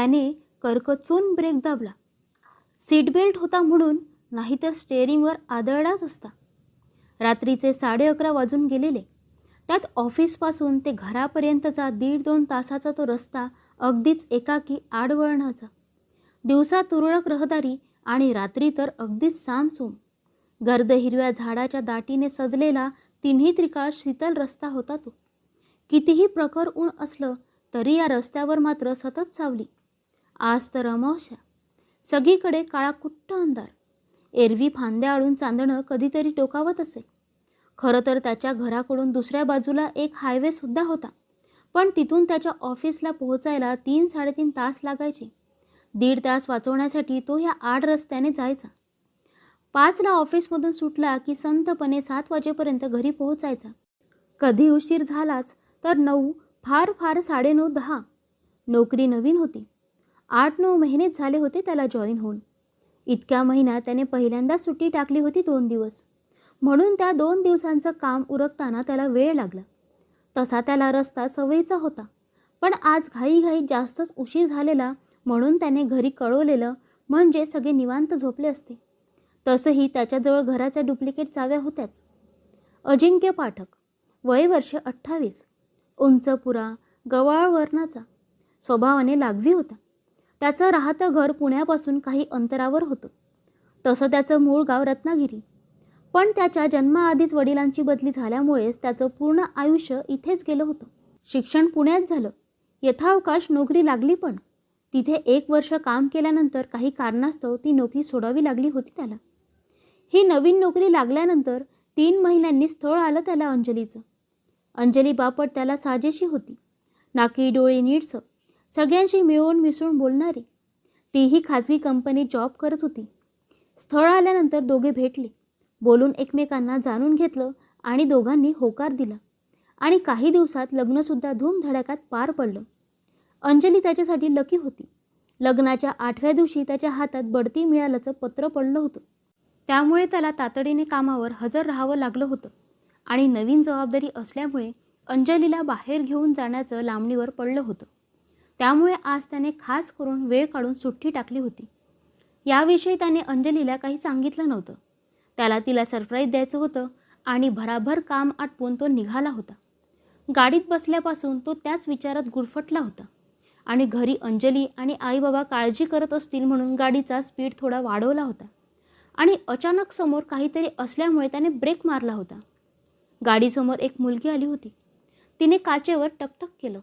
त्याने करकचून ब्रेक दाबला. Seat belt होता म्हणून, नाहीतर स्टेअरिंगवर आदळलाच असता. रात्रीचे 11:30 वाजून गेलेले. त्यात ऑफिसपासून ते घरापर्यंतचा 1.5-2 तासाचा तो रस्ता अगदीच एकाकी आडवळणाचा. दिवसा तुरळक रहदारी आणि रात्री तर अगदीच सामसूम. गर्द हिरव्या झाडाच्या दाटीने सजलेला तिन्ही त्रिकाळ शीतल रस्ता होता तो. कितीही प्रखर ऊन असलं तरी या रस्त्यावर मात्र सतत सावली. आज तर अमावस्या. सगळीकडे काळाकुट्ट अंधार. एरवी फांद्या आळून चांदणं कधीतरी टोकावत असे. खरं तर त्याच्या घराकडून दुसऱ्या बाजूला एक हायवेसुद्धा होता, पण तिथून त्याच्या ऑफिसला पोहोचायला 3-3.5 तास लागायचे. 1.5 तास वाचवण्यासाठी तो या आड रस्त्याने जायचा. 5ला ऑफिसमधून सुटला की संतपणे 7 वाजेपर्यंत घरी पोहोचायचा. कधी उशीर झालाच तर 9, फार फार 9:30-10. नोकरी नवीन होती. 8-9 महिनेच झाले होते त्याला जॉईन होऊन. इतक्या महिन्यात त्याने पहिल्यांदा सुट्टी टाकली होती 2 दिवस. म्हणून त्या 2 दिवसांचं काम उरकताना त्याला वेळ लागला. तसा त्याला रस्ता सवयीचा होता, पण आज घाईघाईत जास्तच उशीर झालेला म्हणून त्याने घरी कळवलेलं म्हणजे सगळे निवांत झोपले असते. तसंही त्याच्याजवळ घराच्या डुप्लिकेट चाव्या होत्याच. अजिंक्य पाठक, वय वर्ष 28, उंचपुरा, गवाळ वर्णाचा, स्वभावाने लागवी होता. त्याचं राहतं घर पुण्यापासून काही अंतरावर होतं. तसं त्याचं मूळ गाव रत्नागिरी, पण त्याच्या जन्माआधीच वडिलांची बदली झाल्यामुळेच त्याचं पूर्ण आयुष्य इथेच गेलं होतं. शिक्षण पुण्यात झालं. यथावकाश नोकरी लागली, पण तिथे 1 वर्ष काम केल्यानंतर काही कारणास्तव ती नोकरी सोडावी लागली होती त्याला. ही नवीन नोकरी लागल्यानंतर 3 महिन्यांनी स्थळ आलं त्याला अंजलीचं. अंजली बापट त्याला साजेशी होती. नाकी डोळे नीटसं, सगळ्यांशी मिळून मिसळून बोलणारी. तीही खाजगी कंपनीत जॉब करत होती. स्थळ आल्यानंतर दोघे भेटले, बोलून एकमेकांना जाणून घेतलं आणि दोघांनी होकार दिला. आणि काही दिवसात लग्नसुद्धा धूमधडाक्यात पार पडलं. अंजली त्याच्यासाठी लकी होती. लग्नाच्या 8व्या दिवशी त्याच्या हातात बढती मिळाल्याचं पत्र पडलं होतं. त्यामुळे त्याला तातडीने कामावर हजर राहावं लागलं होतं. आणि नवीन जबाबदारी असल्यामुळे अंजलीला बाहेर घेऊन जाण्याचं लांबणीवर पडलं होतं. त्यामुळे आज त्याने खास करून वेळ काढून सुट्टी टाकली होती. याविषयी त्याने अंजलीला काही सांगितलं नव्हतं. त्याला तिला सरप्राईज द्यायचं होतं आणि भराभर काम आटपून तो निघाला होता. गाडीत बसल्यापासून तो त्याच विचारात गुरफटला होता. आणि घरी अंजली आणि आईबाबा काळजी करत असतील म्हणून गाडीचा स्पीड थोडा वाढवला होता. आणि अचानक समोर काहीतरी असल्यामुळे त्याने ब्रेक मारला होता. गाडीसमोर एक मुलगी आली होती. तिने काचेवर टकटक केलं.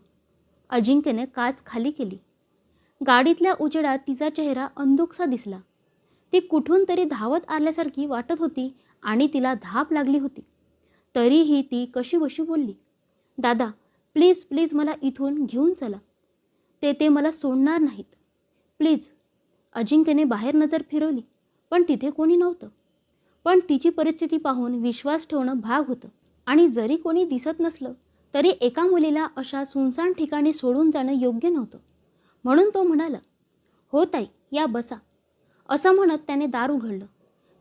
अजिंक्यने काच खाली केली. गाडीतल्या उजेडात तिचा चेहरा अंधुकसा दिसला. ती कुठून तरी धावत आल्यासारखी वाटत होती आणि तिला धाप लागली होती. तरीही ती कशीबशी बोलली, दादा प्लीज प्लीज मला इथून घेऊन चला. ते मला सोडणार नाहीत, प्लीज. अजिंक्यने बाहेर नजर फिरवली, पण तिथे कोणी नव्हतं. पण तिची परिस्थिती पाहून विश्वास ठेवणं भाग होतं. आणि जरी कोणी दिसत नसलं तरी एका मुलीला अशा सुनसान ठिकाणी सोडून जाणं योग्य नव्हतं. म्हणून तो म्हणाला, हो ताई, या बसा. असं म्हणत त्याने दार उघडलं.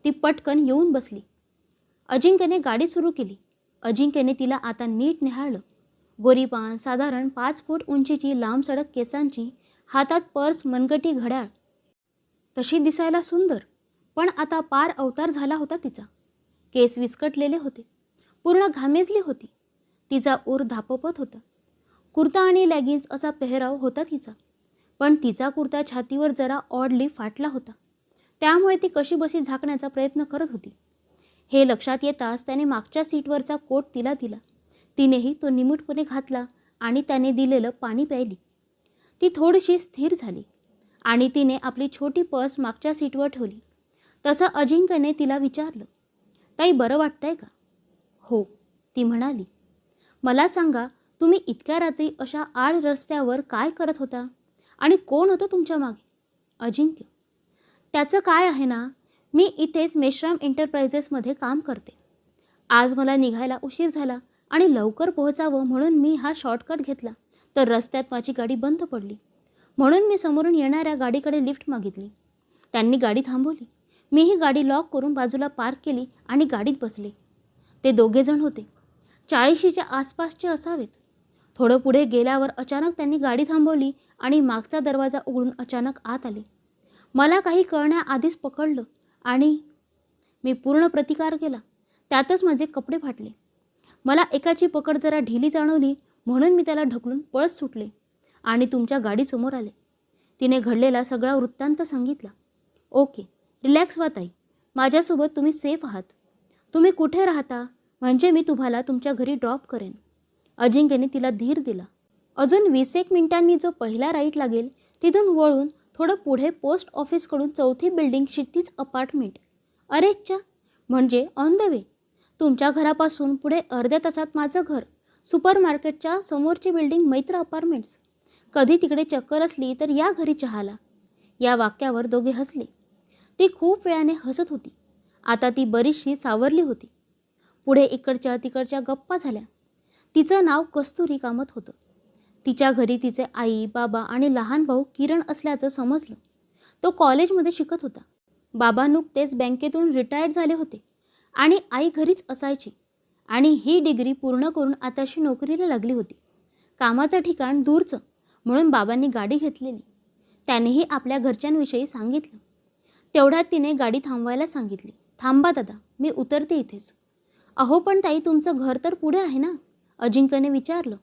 ती पटकन येऊन बसली. अजिंक्यने गाडी सुरू केली. अजिंक्यने तिला आता नीट निहाळलं. गोरीपान, साधारण 5 फूट उंचीची लांब सडक केसांची, हातात पर्स, मनगटी, घड्याळ. तशी दिसायला सुंदर, पण आता पार अवतार झाला होता तिचा. केस विस्कटलेले होते. पूर्ण घामेजली होती. तिचा ऊर धापपत होता. कुर्ता आणि लेगिन्स असा पेहराव होता तिचा, पण तिचा कुर्ता छातीवर जरा ऑडली फाटला होता. त्यामुळे ती कशीबशी झाकण्याचा प्रयत्न करत होती. हे लक्षात येताच त्याने मागच्या सीटवरचा कोट तिला दिला. तिनेही तो निमूटपणे घातला आणि त्याने दिलेलं पाणी प्यायली. ती थोडीशी स्थिर झाली आणि तिने आपली छोटी पर्स मागच्या सीटवर ठेवली. तसं अजिंक्यने तिला विचारलं, ताई बरं वाटतंय का? हो, ती म्हणाली. मला सांगा, तुम्ही इतक्या रात्री अशा आड रस्त्यावर काय करत होता आणि कोण होतं तुमच्या मागे? अजिंक्य, त्याचं काय आहे ना, मी इथेच मेश्राम एंटरप्राइजेसमध्ये काम करते. आज मला निघायला उशीर झाला आणि लवकर पोहोचावं म्हणून मी हा शॉर्टकट घेतला, तर रस्त्यात माझी गाडी बंद पडली. म्हणून मी समोरून येणाऱ्या गाडीकडे लिफ्ट मागितली. त्यांनी गाडी थांबवली. मीही गाडी लॉक करून बाजूला पार्क केली आणि गाडीत बसले. ते दोघेजण होते. 40च्या आसपासचे असावेत. थोडं पुढे गेल्यावर अचानक त्यांनी गाडी थांबवली आणि मागचा दरवाजा उघडून अचानक आत आले. मला काही कळण्याआधीच पकडलं आणि मी पूर्ण प्रतिकार केला. त्यातच माझे कपडे फाटले. मला एकाची पकड जरा ढिली जाणवली म्हणून मी त्याला ढकलून पळत सुटले आणि तुमच्या गाडीसमोर आले. तिने घडलेला सगळा वृत्तांत सांगितला. ओके, रिलॅक्स व्हा ताई. माझ्यासोबत तुम्ही सेफ आहात. तुम्ही कुठे राहता म्हणजे मी तुम्हाला तुमच्या घरी ड्रॉप करेन. अजिंक्यने तिला धीर दिला. अजून 20 मिनिटांनी जो पहिला राईट लागेल तिथून वळून थोडं पुढे पोस्ट ऑफिसकडून 4थी बिल्डिंग क्षितिज अपार्टमेंट. अरेच्चा, म्हणजे ऑन द वे. तुमच्या घरापासून पुढे अर्ध्या तासात माझं घर. सुपरमार्केटच्या समोरची बिल्डिंग मैत्र अपार्टमेंट्स. कधी तिकडे चक्कर असली तर या घरी चहाला. या वाक्यावर दोघे हसले. ती खूप वेळाने हसत होती. आता ती बरीचशी सावरली होती. पुढे इकडच्या तिकडच्या गप्पा झाल्या. तिचं नाव कस्तुरी कामत होतं. तिच्या घरी तिचे आई, बाबा आणि लहान भाऊ किरण असल्याचं समजलं. तो कॉलेजमध्ये शिकत होता. बाबा नुकतेच बँकेतून रिटायर्ड झाले होते आणि आई घरीच असायची आणि ही डिग्री पूर्ण करून आताशी नोकरीला लागली होती. कामाचं ठिकाण दूरचं म्हणून बाबांनी गाडी घेतलेली. त्यानेही आपल्या घरच्यांविषयी सांगितलं. तेवढ्यात तिने गाडी थांबवायला सांगितली. थांबा दादा, मी उतरते इथेच. अहो पण ताई, तुमचं घर तर पुढे आहे ना? अजिंक्यने विचारलं.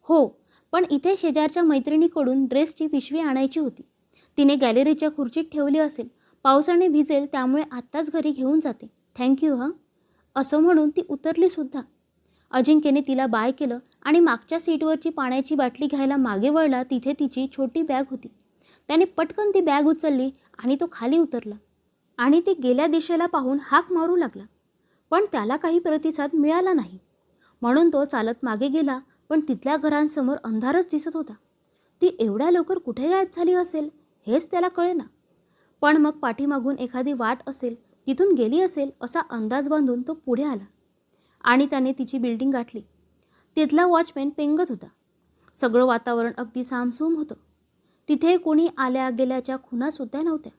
हो, पण इथे शेजारच्या मैत्रिणीकडून ड्रेसची पिशवी आणायची होती. तिने गॅलरीच्या खुर्चीत ठेवली असेल. पावसाने भिजेल त्यामुळे आत्ताच घरी घेऊन जाते. थँक्यू हां. असं म्हणून ती उतरली सुद्धा. अजिंक्यने तिला बाय केलं आणि मागच्या सीटवरची पाण्याची बाटली घ्यायला मागे वळला. तिथे तिची छोटी बॅग होती. त्याने पटकन ती बॅग उचलली आणि तो खाली उतरला आणि ती गेल्या दिशेला पाहून हाक मारू लागला. पण त्याला काही प्रतिसाद मिळाला नाही म्हणून तो चालत मागे गेला. पण तिथल्या घरांसमोर अंधारच दिसत होता. ती एवढ्या लवकर कुठे गायब झाली असेल हेच त्याला कळेना. पण मग पाठीमागून एखादी वाट असेल, तिथून गेली असेल असा अंदाज बांधून तो पुढे आला आणि त्याने तिची बिल्डिंग गाठली. तिथला वॉचमॅन पेंगत होता. सगळं वातावरण अगदी सामसूम होतं. तिथे कोणी आल्या गेल्याच्या खुणासुद्धा नव्हत्या.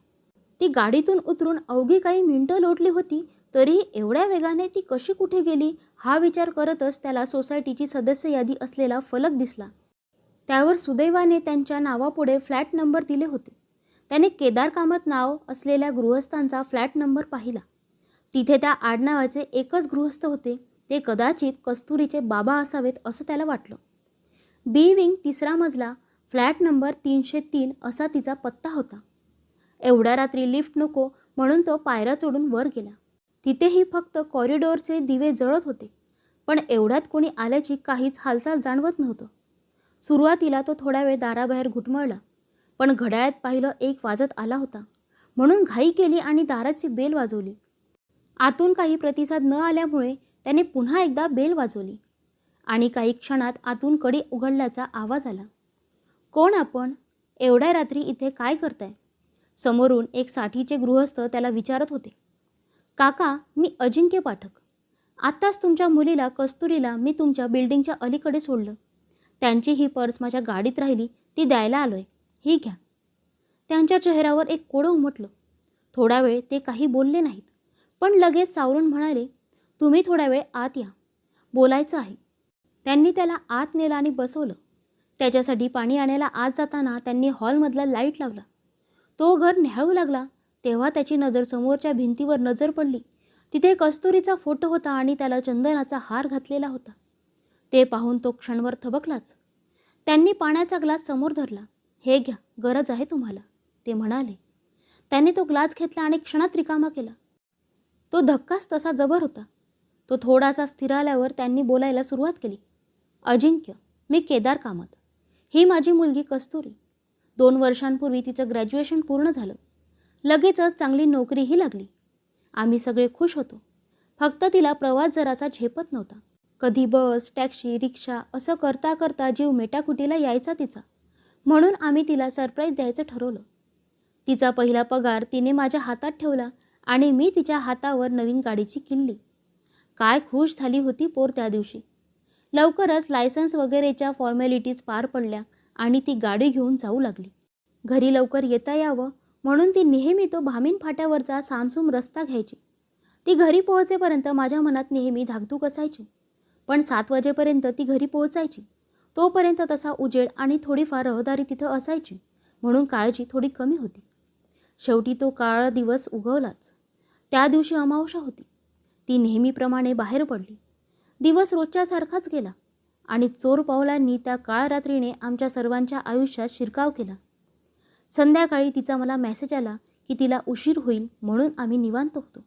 ती गाडीतून उतरून अवघी काही मिनिटं लोटली होती तरीही एवढ्या वेगाने ती कशी कुठे गेली हा विचार करतच त्याला सोसायटीची सदस्य यादी असलेला फलक दिसला. त्यावर सुदैवाने त्यांच्या नावापुढे फ्लॅट नंबर दिले होते. त्याने केदार कामत नाव असलेल्या गृहस्थांचा फ्लॅट नंबर पाहिला. तिथे त्या आडनावाचे एकच गृहस्थ होते. ते कदाचित कस्तुरीचे बाबा असावेत असं त्याला वाटलं. बी विंग 3रा मजला, फ्लॅट नंबर 303 असा तिचा पत्ता होता. एवढ्या रात्री लिफ्ट नको म्हणून तो पायऱ्या चढून वर गेला. तिथेही फक्त कॉरिडॉरचे दिवे जळत होते. पण एवढ्यात कोणी आल्याची काहीच हालचाल जाणवत नव्हतं. सुरुवातीला तो थोडा वेळ दाराबाहेर घुटमळला. पण घड्याळात पाहिलं 1 वाजत आला होता म्हणून घाई केली आणि दाराची बेल वाजवली. आतून काही प्रतिसाद न आल्यामुळे त्याने पुन्हा एकदा बेल वाजवली आणि काही क्षणात आतून कडी उघडल्याचा आवाज आला. कोण आपण? एवढ्या रात्री इथे काय करताय? समोरून एक 60चे गृहस्थ त्याला विचारत होते. काका, मी अजिंक्य पाठक. आत्ताच तुमच्या मुलीला कस्तुरीला मी तुमच्या बिल्डिंगच्या अलीकडे सोडलं. त्यांची ही पर्स माझ्या गाडीत राहिली, ती द्यायला आलोय. ही घ्या. त्यांच्या चेहऱ्यावर एक कोडं उमटलं. थोडा वेळ ते काही बोलले नाहीत पण लगेच सावरून म्हणाले, तुम्ही थोडा वेळ आत या, बोलायचं आहे. त्यांनी त्याला आत नेलं आणि बसवलं. त्याच्यासाठी पाणी आणायला आत जाताना त्यांनी हॉलमधला लाईट लावला. तो घर न्याहाळू लागला तेव्हा त्याची नजर समोरच्या भिंतीवर नजर पडली. तिथे कस्तुरीचा फोटो होता आणि त्याला चंदनाचा हार घातलेला होता. ते पाहून तो क्षणभर थबकलाच. त्यांनी पाण्याचा ग्लास समोर धरला. हे घ्या, गरज आहे तुम्हाला, ते म्हणाले. त्याने तो ग्लास घेतला आणि क्षणात रिकामा केला. तो धक्काच तसा जबर होता. तो थोडासा स्थिरावल्यावर त्यांनी बोलायला सुरुवात केली. अजिंक्य, मी केदार कामत. ही माझी मुलगी कस्तुरी. 2 वर्षांपूर्वी तिचं ग्रॅज्युएशन पूर्ण झालं. लगेचच चांगली नोकरीही लागली. आम्ही सगळे खुश होतो. फक्त तिला प्रवास जरासा झेपत नव्हता. कधी बस, टॅक्सी, रिक्षा असं करता करता जीव मेटाकुटीला यायचा तिचा. म्हणून आम्ही तिला सरप्राईज द्यायचं ठरवलं. तिचा पहिला पगार तिने माझ्या हातात ठेवला आणि मी तिच्या हातावर नवीन गाडीची किल्ली. काय खुश झाली होती पोर त्या दिवशी. लवकरच लायसन्स वगैरेच्या फॉर्मॅलिटीज पार पडल्या आणि ती गाडी घेऊन जाऊ लागली. घरी लवकर येता यावं म्हणून ती नेहमी तो भामीन फाट्यावरचा सामसूम रस्ता घ्यायची. ती घरी पोहोचेपर्यंत माझ्या मनात नेहमी धाकधूक असायची. पण 7 वाजेपर्यंत ती घरी पोहोचायची. तोपर्यंत तसा उजेड आणि थोडीफार रहदारी तिथं असायची, म्हणून काळजी थोडी कमी होती. शेवटी तो काळा दिवस उगवलाच. त्या दिवशी अमावस्या होती. ती नेहमीप्रमाणे बाहेर पडली. दिवस रोजच्यासारखाच गेला आणि चोर पावलांनी त्या काळ रात्रीने आमच्या सर्वांच्या आयुष्यात शिरकाव केला. संध्याकाळी तिचा मला मेसेज आला की तिला उशीर होईल, म्हणून आम्ही निवांत होतो.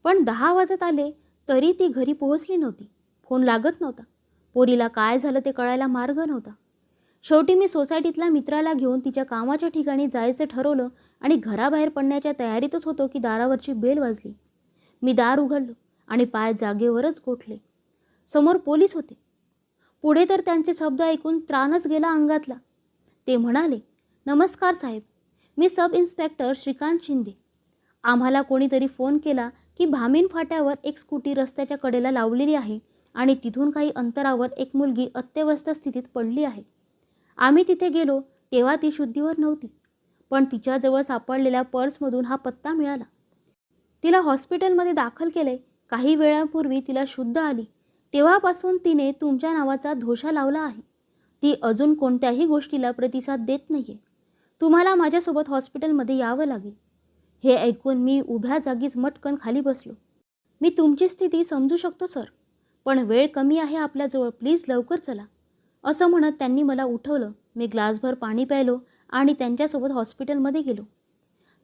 पण 10 वाजत आले तरी ती घरी पोहोचली नव्हती. फोन लागत नव्हता. पोरीला काय झालं ते कळायला मार्ग नव्हता. शेवटी मी सोसायटीतल्या मित्राला घेऊन तिच्या कामाच्या ठिकाणी जायचं ठरवलं आणि घराबाहेर पडण्याच्या तयारीतच होतो की दारावरची बेल वाजली. मी दार उघडलं आणि पाय जागेवरच गोठले. समोर पोलीस होते. पुढे तर त्यांचे शब्द ऐकून त्राणच गेला अंगातला. ते म्हणाले, "नमस्कार साहेब, मी सब इन्स्पेक्टर श्रीकांत शिंदे. आम्हाला कोणीतरी फोन केला की भामीन फाट्यावर एक स्कूटी रस्त्याच्या कडेला लावलेली आहे आणि तिथून काही अंतरावर एक मुलगी अत्यवस्थ स्थितीत पडली आहे. आम्ही तिथे गेलो तेव्हा ती शुद्धीवर नव्हती, पण तिच्याजवळ सापडलेल्या पर्समधून हा पत्ता मिळाला. तिला हॉस्पिटलमध्ये दाखल केले. काही वेळापूर्वी तिला शुद्ध आली. तेव्हापासून तिने तुमच्या नावाचा धोशा लावला आहे. ती अजून कोणत्याही गोष्टीला प्रतिसाद देत नाहीये. तुम्हाला माझ्यासोबत हॉस्पिटलमध्ये यावं लागेल." हे ऐकून मी उभ्या जागीच मटकन खाली बसलो. "मी तुमची स्थिती समजू शकतो सर, पण वेळ कमी आहे आपल्याजवळ. प्लीज लवकर चला," असं म्हणत त्यांनी मला उठवलं. मी ग्लासभर पाणी प्यायलो आणि त्यांच्यासोबत हॉस्पिटलमध्ये गेलो.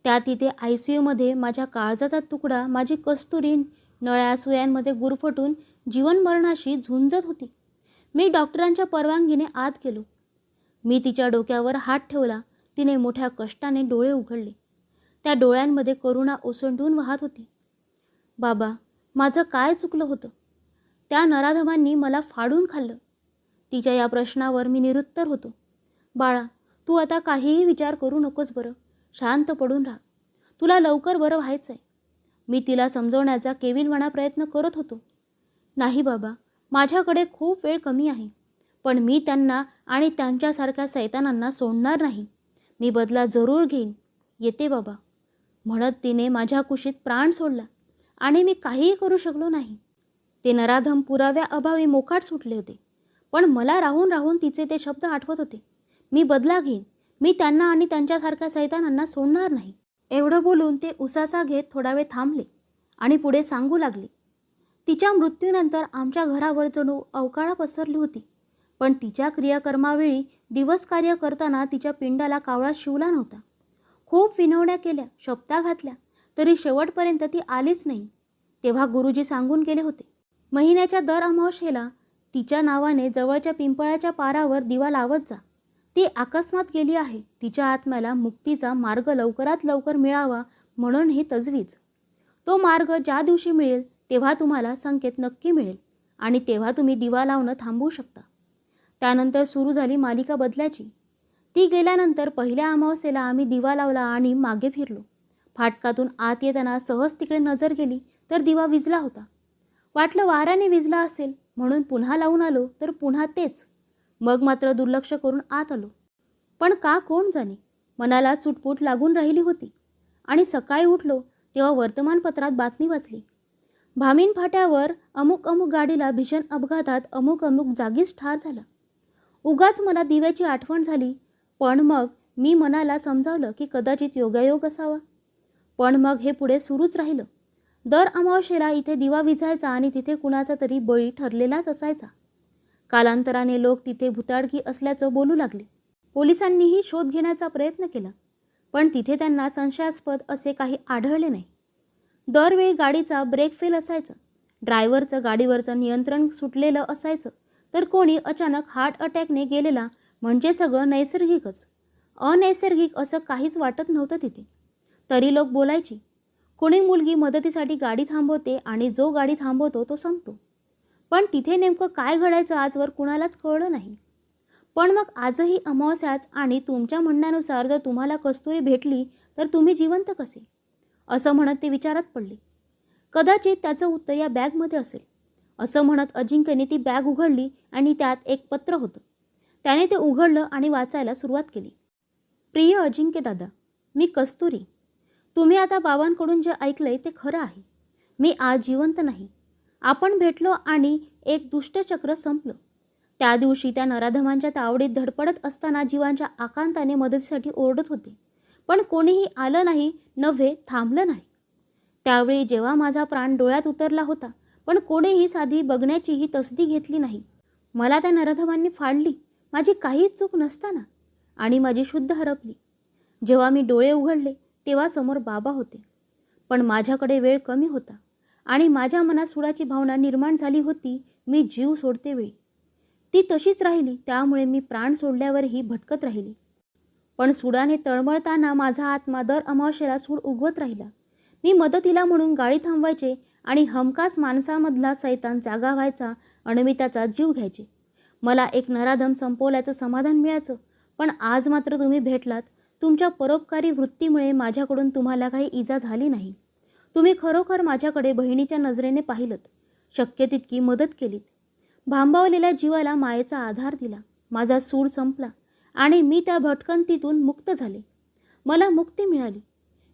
त्या तिथे ICUमध्ये माझ्या काळजाचा तुकडा, माझी कस्तुरी नळ्या सुयांमध्ये गुरफटून जीवनमरणाशी झुंजत होती. मी डॉक्टरांच्या परवानगीने आत गेलो. मी तिच्या डोक्यावर हात ठेवला. तिने मोठ्या कष्टाने डोळे उघडले. त्या डोळ्यांमध्ये करुणा ओसंडून वाहत होती. "बाबा, माझं काय चुकलं होतं? त्या नराधमांनी मला फाडून खाल्लं." तिच्या या प्रश्नावर मी निरुत्तर होतो. "बाळा, तू आता काहीही विचार करू नकोस बरं. शांत पडून राहा. तुला लवकर बरं व्हायचंय." मी तिला समजवण्याचा केविलवाणा प्रयत्न करत होतो. "नाही बाबा, माझ्याकडे खूप वेळ कमी आहे, पण मी त्यांना आणि त्यांच्यासारख्या सैतानांना सोडणार नाही. मी बदला जरूर घेईन. येते बाबा," म्हणत तिने माझ्या कुशीत प्राण सोडला आणि मी काहीही करू शकलो नाही. ते नराधम पुराव्याअभावी मोकाट सुटले होते, पण मला राहून राहून तिचे ते शब्द आठवत होते. "मी बदला घेईन. मी त्यांना आणि त्यांच्यासारख्या सैतानांना सोडणार नाही." एवढं बोलून ते उसासा घेत थोडा वेळ थांबले आणि पुढे सांगू लागले, "तिच्या मृत्यूनंतर आमच्या घरावर जणू अवकाळा पसरली होती, पण तिच्या क्रियाकर्मावेळी दिवस कार्य करताना तिच्या पिंडाला कावळा शिवला नव्हता. खूप विनवण्या केल्या, शपथा घातल्या, तरी शेवटपर्यंत ती आलीच नाही. तेव्हा गुरुजी सांगून गेले होते, महिन्याच्या दर अमावस्येला तिच्या नावाने जवळच्या पिंपळाच्या पारावर दिवा लावत जा. ती अकस्मात गेली आहे. तिच्या आत्म्याला मुक्तीचा मार्ग लवकरात लवकर मिळावा म्हणून ही तजवीज. तो मार्ग ज्या दिवशी मिळेल तेव्हा तुम्हाला संकेत नक्की मिळेल आणि तेव्हा तुम्ही दिवा लावणं थांबवू शकता." त्यानंतर सुरू झाली मालिका बदल्याची. ती गेल्यानंतर पहिल्या अमावस्येला आम्ही दिवा लावला आणि मागे फिरलो. फाटकातून आत येताना सहज तिकडे नजर गेली तर दिवा विझला होता. वाटलं वाऱ्याने विझला असेल म्हणून पुन्हा लावून आलो तर पुन्हा तेच. मग मात्र दुर्लक्ष करून आत आलो. पण का कोण जाणे, मनाला चुटपूट लागून राहिली होती. आणि सकाळी उठलो तेव्हा वर्तमानपत्रात बातमी वाचली, भामीन फाट्यावर अमुक अमुक गाडीला भीषण अपघातात अमुक अमुक जागीच ठार झाला. उगाच मला दिव्याची आठवण झाली. पण मग मी मनाला समजावलं की कदाचित योगायोग असावा. पण मग हे पुढे सुरूच राहिलं. दर अमावस्येला इथे दिवा विझायचा आणि तिथे कुणाचा तरी बळी ठरलेलाच असायचा. कालांतराने लोक तिथे भुताडकी असल्याचं बोलू लागले. पोलिसांनीही शोध घेण्याचा प्रयत्न केला, पण तिथे त्यांना संशयास्पद असे काही आढळले नाही. दरवेळी गाडीचा ब्रेक फेल असायचा, ड्रायव्हरचं गाडीवरचं नियंत्रण सुटलेलं असायचं, तर कोणी अचानक हार्ट अटॅकने गेलेला म्हणजे सगळं नैसर्गिकच. अनैसर्गिक असं काहीच वाटत नव्हतं तिथे. तरी लोक बोलायची, कोणी मुलगी मदतीसाठी गाडी थांबवते आणि जो गाडी थांबवतो तो संपतो. पण तिथे नेमकं काय घडायचं आजवर कुणालाच कळलं नाही. पण मग आजही अमावस्याच आणि तुमच्या म्हणण्यानुसार जर तुम्हाला कस्तुरी भेटली तर तुम्ही जिवंत कसे, असं म्हणत ते विचारात पडले. कदाचित त्याचं उत्तर या बॅगमध्ये असेल, असं म्हणत अजिंक्यने ती बॅग उघडली आणि त्यात एक पत्र होतं. त्याने ते उघडलं आणि वाचायला सुरुवात केली. "प्रिय अजिंक्य दादा, मी कस्तुरी. तुम्ही आता बाबांकडून जे ऐकलंय ते खरं आहे. मी आज जिवंत नाही. आपण भेटलो आणि एक दुष्टचक्र संपलं. त्या दिवशी त्या नराधमांच्या तावडीत धडपडत असताना जीवांच्या आकांताने मदतीसाठी ओरडत होते, पण कोणीही आलं नाही, नव्हे थांबलं नाही. त्यावेळी जेव्हा माझा प्राण डोळ्यात उतरला होता, पण कोणीही साधी बघण्याचीही तसदी घेतली नाही. मला त्या नराधमांनी फाडली, माझी काहीच चूक नसताना, आणि माझी शुद्ध हरपली. जेव्हा मी डोळे उघडले तेव्हा समोर बाबा होते, पण माझ्याकडे वेळ कमी होता आणि माझ्या मनात सुडाची भावना निर्माण झाली होती. मी जीव सोडते वेळी ती तशीच राहिली, त्यामुळे मी प्राण सोडल्यावरही भटकत राहिली. पण सुडाने तळमळताना माझा आत्मा दर अमावस्येला सूड उगवत राहिला. मी मदतीला म्हणून गाडी थांबवायचे आणि हमखास माणसामधला सैतान जागा व्हायचा आणि मी त्याचा जीव घ्यायचे. मला एक नराधम संपवल्याचं समाधान मिळायचं. पण आज मात्र तुम्ही भेटलात. तुमच्या परोपकारी वृत्तीमुळे माझ्याकडून तुम्हाला काही इजा झाली नाही. तुम्ही खरोखर माझ्याकडे बहिणीच्या नजरेने पाहिलत, शक्य तितकी मदत केलीत. भांबावलेल्या जीवाला मायेचा आधार दिला. माझा सूड संपला आणि मी त्या भटकंतीतून मुक्त झाले. मला मुक्ती मिळाली.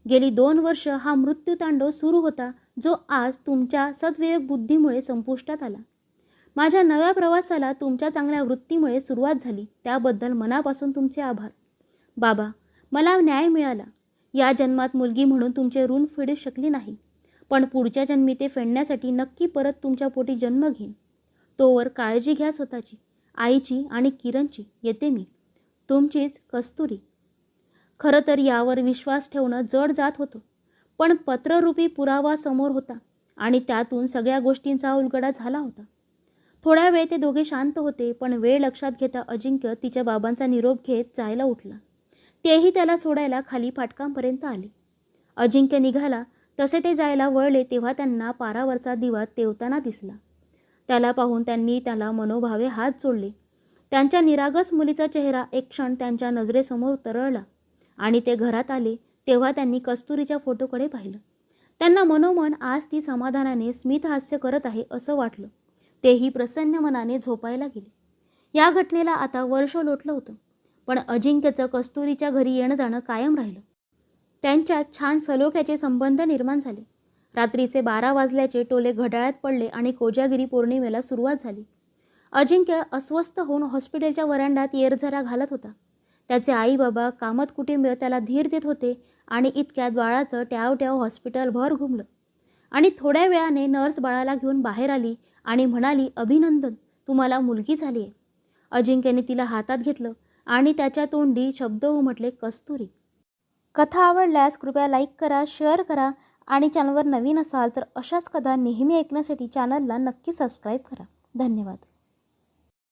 गेली 2 वर्ष हा मृत्यूतांडव सुरू होता, जो आज तुमच्या सद्विवेक बुद्धीमुळे संपुष्टात आला. माझ्या नव्या प्रवासाला तुमच्या चांगल्या वृत्तीमुळे सुरुवात झाली. त्याबद्दल मनापासून तुमचे आभार. बाबा, मला न्याय मिळाला. या जन्मात मुलगी म्हणून तुमचे ऋण फेडू शकली नाही, पण पुढच्या जन्मी ते फेडण्यासाठी नक्की परत तुमच्या पोटी जन्म घेईन. तोवर काळजी घ्या स्वतःची, आईची आणि किरणची. येते मी, तुमचीच कस्तुरी. खरं तर यावर विश्वास ठेवणं जड जात होतं, पण पत्ररूपी पुरावा समोर होता आणि त्यातून सगळ्या गोष्टींचा उलगडा झाला होता. थोड्या वेळ ते दोघे शांत होते, पण वेळ लक्षात घेता अजिंक्य तिच्या बाबांचा निरोप घेत जायला उठला. तेही त्याला सोडायला खाली फाटकांपर्यंत आले. अजिंक्य निघाला तसे ते जायला वळले तेव्हा त्यांना पारावरचा दिवा तेवताना दिसला. त्याला पाहून त्यांनी त्याला मनोभावे हात जोडले. त्यांच्या निरागस मुलीचा चेहरा एक क्षण त्यांच्या नजरेसमोर तरळला आणि ते घरात आले तेव्हा त्यांनी कस्तुरीच्या फोटोकडे पाहिलं. त्यांना मनोमन आज ती समाधानाने स्मितहास्य करत आहे असं वाटलं. तेही प्रसन्न मनाने झोपायला गेले. या घटनेला आता वर्ष लोटलं होतं, पण अजिंक्यचं कस्तुरीच्या घरी येणं जाणं कायम राहिलं. त्यांच्यात छान सलोख्याचे संबंध निर्माण झाले. रात्रीचे 12 वाजल्याचे टोले घड्याळात पडले आणि कोजागिरी पौर्णिमेला सुरुवात झाली. अजिंक्य अस्वस्थ होऊन हॉस्पिटलच्या वरांड्यात येरझारा घालत होता. त्याचे आई बाबा, कामत कुटुंब त्याला धीर देत होते आणि इतक्यात बाळाचं ट्याव ट्याव हॉस्पिटलभर घुमलं आणि थोड्या वेळाने नर्स बाळाला घेऊन बाहेर आली आणि म्हणाली, अभिनंदन, तुम्हाला मुलगी झाली आहे. अजिंक्यने तिला हातात घेतलं आणि त्याच्या तोंडी शब्द उमटले, कस्तुरी. कथा आवडल्यास कृपया लाईक करा, शेअर करा आणि चॅनलवर नवीन असाल तर अशाच कथा नेहमी ऐकण्यासाठी चॅनलला नक्की सबस्क्राईब करा. धन्यवाद.